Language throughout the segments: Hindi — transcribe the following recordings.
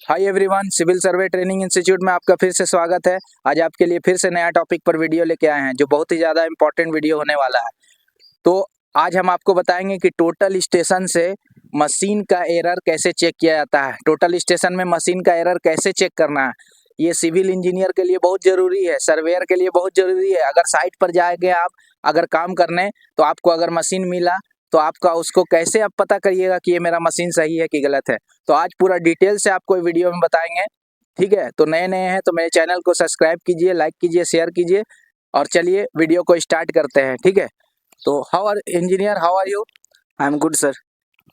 हाय एवरीवन, सिविल सर्वे ट्रेनिंग इंस्टीट्यूट में आपका फिर से स्वागत है। आज आपके लिए फिर से नया टॉपिक पर वीडियो लेके आए हैं जो बहुत ही ज़्यादा इंपॉर्टेंट वीडियो होने वाला है। तो आज हम आपको बताएंगे कि टोटल स्टेशन से मशीन का एरर कैसे चेक किया जाता है। टोटल स्टेशन में मशीन का एरर कैसे चेक करना है, ये सिविल इंजीनियर के लिए बहुत ज़रूरी है, सर्वेयर के लिए बहुत ज़रूरी है। अगर साइट पर जाएंगे आप अगर काम करने, तो आपको अगर मशीन मिला तो आपका उसको कैसे आप पता करिएगा कि ये मेरा मशीन सही है कि गलत है। तो आज पूरा डिटेल से आपको वीडियो में बताएंगे, ठीक है। तो नए नए हैं तो मेरे चैनल को सब्सक्राइब कीजिए, लाइक कीजिए, शेयर कीजिए और चलिए वीडियो को स्टार्ट करते हैं, ठीक है। तो how are engineer, how are you? I am good sir.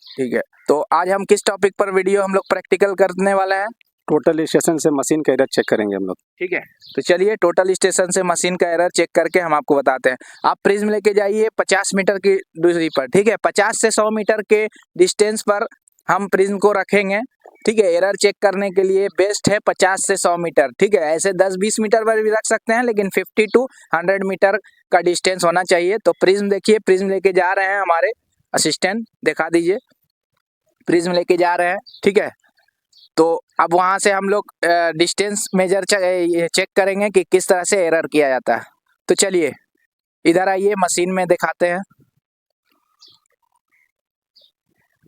ठीक है, तो आज हम किस टॉपिक पर वीडियो हम लोग प्रैक्टिकल करने वाले हैं? टोटल स्टेशन से मशीन का एरर चेक करेंगे हम लोग। ठीक है, तो चलिए टोटल स्टेशन से मशीन का एरर चेक करके हम आपको बताते हैं। आप प्रिज्म लेके जाइए 50 मीटर की दूरी पर, ठीक है। 50 से 100 मीटर के डिस्टेंस पर हम प्रिज्म को रखेंगे, ठीक है। एरर चेक करने के लिए बेस्ट है 50 से 100 मीटर, ठीक है। ऐसे 10-20 मीटर पर भी रख सकते हैं, लेकिन 50 to 100 मीटर का डिस्टेंस होना चाहिए। तो प्रिज्म देखिए, प्रिज्म लेके जा रहे हैं हमारे असिस्टेंट, दिखा दीजिए। प्रिज्म लेके जा रहे हैं, ठीक है। तो अब वहाँ से हम लोग डिस्टेंस मेजर चेक करेंगे कि किस तरह से एरर किया जाता है। तो चलिए इधर आइए, मशीन में दिखाते हैं।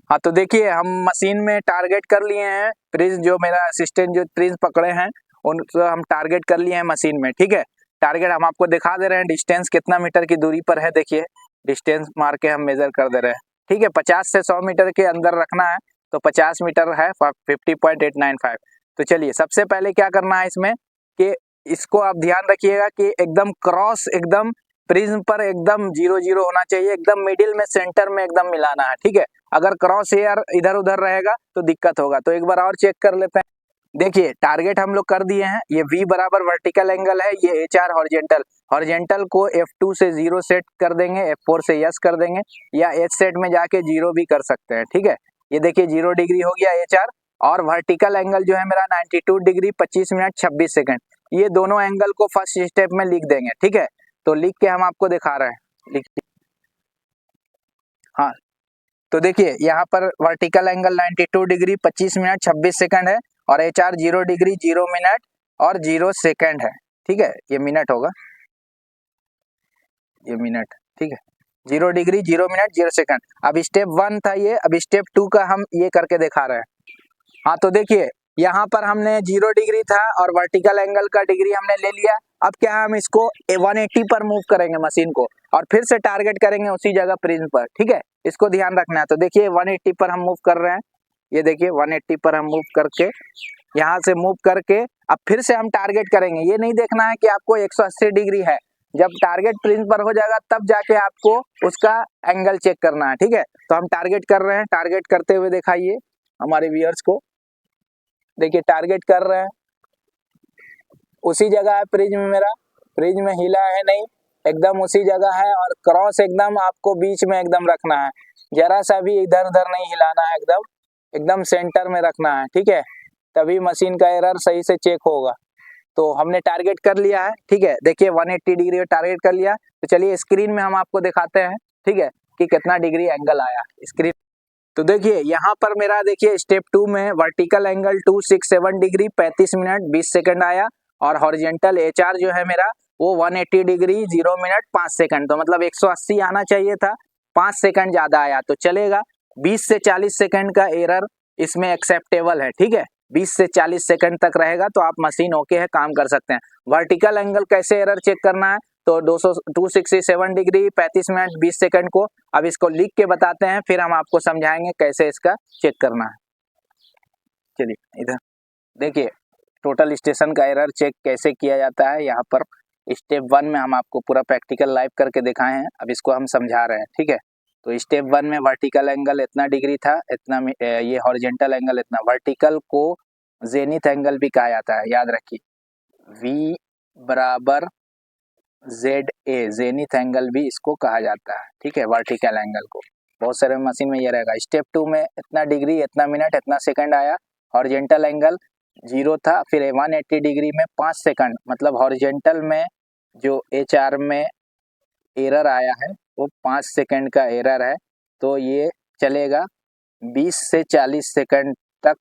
हाँ, तो देखिए हम मशीन में टारगेट कर लिए हैं प्रिज्म, जो मेरा असिस्टेंट जो प्रिज्म पकड़े हैं उनको हम टारगेट कर लिए हैं मशीन में, ठीक है। टारगेट हम आपको दिखा दे रहे हैं, डिस्टेंस कितना मीटर की दूरी पर है, देखिए डिस्टेंस मार के हम मेजर कर दे रहे हैं, ठीक है। 50 से 100 मीटर के अंदर रखना है, तो 50 मीटर है 50.895। तो चलिए सबसे पहले क्या करना है इसमें कि इसको आप ध्यान रखिएगा कि एकदम क्रॉस, एकदम प्रिज्म पर एकदम 0-0 होना चाहिए, एकदम मिडिल में सेंटर में एकदम मिलाना है, ठीक है। अगर क्रॉस हेयर इधर उधर रहेगा तो दिक्कत होगा। तो एक बार और चेक कर लेते हैं। देखिए टारगेट हम लोग कर दिए हैं, ये V बराबर वर्टिकल एंगल है, ये HR हॉरिजेंटल, हॉरिजेंटल को F2 से 0 सेट कर देंगे, F4 से यस कर देंगे, या H सेट में जाके 0 भी कर सकते हैं, ठीक है। ये देखिए 0 डिग्री हो गया HR, और वर्टिकल एंगल जो है मेरा 92 डिग्री 25 मिनट 26 सेकंड। ये दोनों एंगल को फर्स्ट स्टेप में लिख देंगे, ठीक है। तो लिख के हम आपको दिखा रहे हैं, लिखिए। हाँ, तो देखिए यहाँ पर vertical angle 92 degree 25 minute 26 second है, और HR 0 डिग्री 0 मिनट और 0 सेकंड है, ठीक है। ये मिनट होगा, ये मिनट, ठीक है। 0 डिग्री 0 मिनट 0 सेकंड। अब स्टेप 1 था ये, अब स्टेप 2 का हम ये करके दिखा रहे हैं। हाँ, तो देखिए यहाँ पर हमने 0 डिग्री था और वर्टिकल एंगल का डिग्री हमने ले लिया। अब क्या हम इसको 180 पर मूव करेंगे मशीन को, और फिर से टारगेट करेंगे उसी जगह प्रिज्म पर, ठीक है। इसको ध्यान रखना है। तो देखिए 180 पर हम मूव कर रहे हैं, ये देखिए 180 पर हम मूव करके, यहाँ से मूव करके अब फिर से हम टारगेट करेंगे। ये नहीं देखना है कि आपको 180 डिग्री है, जब टारगेट प्रिज्म पर हो जाएगा तब जाके आपको उसका एंगल चेक करना है, ठीक है। तो हम टारगेट कर रहे हैं, टारगेट करते हुए दिखाइए हमारे व्यूअर्स को। देखिए टारगेट कर रहे हैं, उसी जगह है प्रिज्म में, मेरा प्रिज्म में हिला है नहीं, एकदम उसी जगह है, और क्रॉस एकदम आपको बीच में एकदम रखना है, जरा सा भी इधर उधर नहीं हिलाना है, एकदम एकदम सेंटर में रखना है, ठीक है। तभी मशीन का एरर सही से चेक होगा। तो हमने टारगेट कर लिया है, ठीक है। देखिए 180 डिग्री में टारगेट कर लिया। तो चलिए स्क्रीन में हम आपको दिखाते हैं, ठीक है, कि कितना डिग्री एंगल आया स्क्रीन। तो देखिए यहाँ पर मेरा देखिए स्टेप 2 में vertical angle 267 degree 35 minute 20 second आया, और हॉरिजेंटल HR जो है मेरा वो 180 डिग्री 0 मिनट 5 सेकंड। तो मतलब 180 आना चाहिए था, 5 सेकंड ज़्यादा आया, तो चलेगा। 20 से 40 सेकंड का एरर इसमें एक्सेप्टेबल है, ठीक है। 20 से 40 सेकंड तक रहेगा तो आप मशीन ओके है, काम कर सकते हैं। वर्टिकल एंगल कैसे एरर चेक करना है, तो 267 डिग्री 35 मिनट 20 सेकंड को अब इसको लिख के बताते हैं, फिर हम आपको समझाएंगे कैसे इसका चेक करना है। चलिए इधर देखिए टोटल स्टेशन का एरर चेक कैसे किया जाता है। यहाँ पर स्टेप 1 में हम आपको पूरा प्रैक्टिकल लाइव करके दिखाए हैं, अब इसको हम समझा रहे हैं, ठीक है। तो स्टेप 1 में वर्टिकल एंगल इतना डिग्री था, इतना ये हॉरिजेंटल एंगल इतना। वर्टिकल को जेनिथ एंगल भी कहा जाता है, याद रखिए, V बराबर ZA, जेनिथ एंगल भी इसको कहा जाता है, ठीक है, वर्टिकल एंगल को। बहुत सारे मशीन में ये रहेगा। स्टेप 2 में इतना डिग्री इतना मिनट इतना सेकंड आया, हॉरिजेंटल एंगल 0 था, फिर 180 डिग्री में 5 सेकंड, मतलब हॉरिजेंटल में जो HR में एरर आया है वो 5 सेकंड का एरर है। तो ये चलेगा 20 से 40 सेकंड तक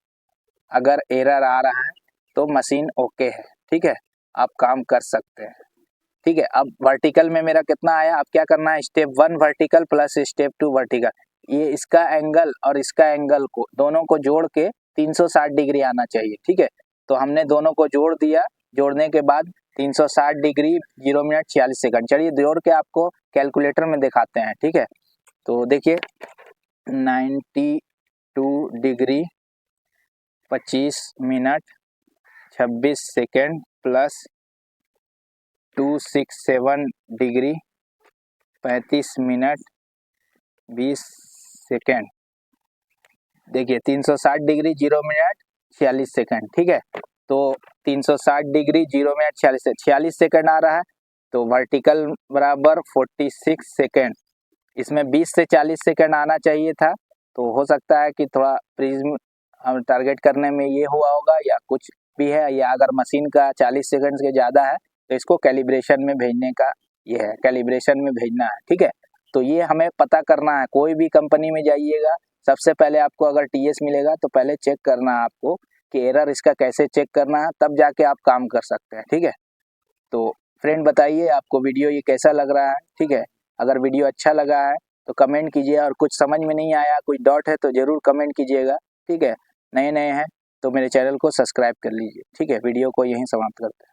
अगर एरर आ रहा है तो मशीन ओके है, ठीक है, आप काम कर सकते हैं, ठीक है। अब वर्टिकल में मेरा कितना आया, अब क्या करना है, step 1 vertical plus step 2 vertical, ये इसका एंगल और इसका एंगल को दोनों को जोड़ के 360 डिग्री आना चाहिए, ठीक है। तो हमने दोनों को जोड़ दिया, जोड़ने के बाद 360 डिग्री 0 मिनट 46 सेकंड। चलिए जोड़ के आपको कैलकुलेटर में दिखाते हैं, ठीक है। तो देखिए 92 degree 25 minute 26 second plus 267 degree 35 minute 20 second. देखिए 360 डिग्री 0 मिनट 46 सेकंड, ठीक है। तो 360 डिग्री 0 मिनट 46 सेकंड आ रहा है, तो वर्टिकल बराबर 46 सेकंड, इसमें 20 से 40 सेकंड आना चाहिए था। तो हो सकता है कि थोड़ा प्रिज्म हम टारगेट करने में ये हुआ होगा या कुछ भी है, या अगर मशीन का 40 सेकंड से ज़्यादा है तो इसको कैलिब्रेशन में भेजने का ये है, कैलिब्रेशन में भेजना है, ठीक है। तो ये हमें पता करना है, कोई भी कंपनी में जाइएगा सबसे पहले आपको अगर टीएस मिलेगा तो पहले चेक करना है आपको कि एरर इसका कैसे चेक करना है, तब जाके आप काम कर सकते हैं, ठीक है। तो फ्रेंड बताइए आपको वीडियो ये कैसा लग रहा है, ठीक है। अगर वीडियो अच्छा लगा है तो कमेंट कीजिए, और कुछ समझ में नहीं आया, कुछ डाउट है तो ज़रूर कमेंट कीजिएगा, ठीक है। नए हैं तो मेरे चैनल को सब्सक्राइब कर लीजिए, ठीक है। वीडियो को यहीं समाप्त करते हैं।